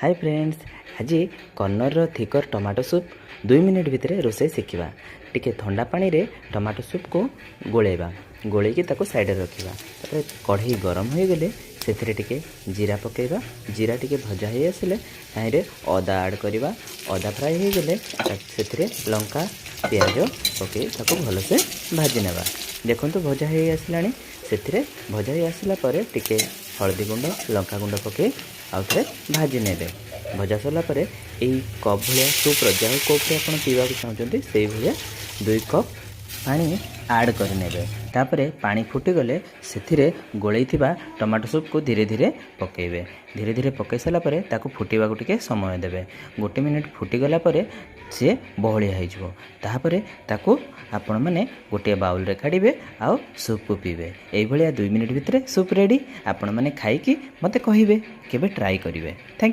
Hi friends, आज corner thicker tomato soup 2 minute भितर रोसे शिखा। टिके ठंडा पानी रे टमाटो सूप को गोलेबा, गोलेकी ताको साइड रखा। कढ़ई गरम हो गले से जीरा पकेबा। जीरा टिके भजा हो आसिले ताहिरे अदा ऐड करवा। अदा फ्राए हो गले से लंका पियाज पकई ताको भलसे भाजी नेबा। देखंतु भजा हो आसला से भजा हो आसला परे टिके हळदी गुंड लंका गुंड पकई आउ थे भाजी नेबे। भजा सरला परे यही कप भाया सूप जो कप्रे आप पीवा चाहते से भाया 2 कप पानी ऐड कर। तापरे पानी फुटीगले से गोलई टमाटो सूप को धीरे धीरे पकेबे। धीरे धीरे पकई सारा पर ताकू फुटवा को टिके समय देवे। 1 मिनिट फुटीगला सी बहलिया होपर ताकू आपण मैंने गोटे बाउल रे काढ़े आउ सूप को पीबे। यही 2 मिनिट भितर सूप रेडी। आपण मैंने खाई मते कहिबे केबे ट्राई करिवे। Thank you.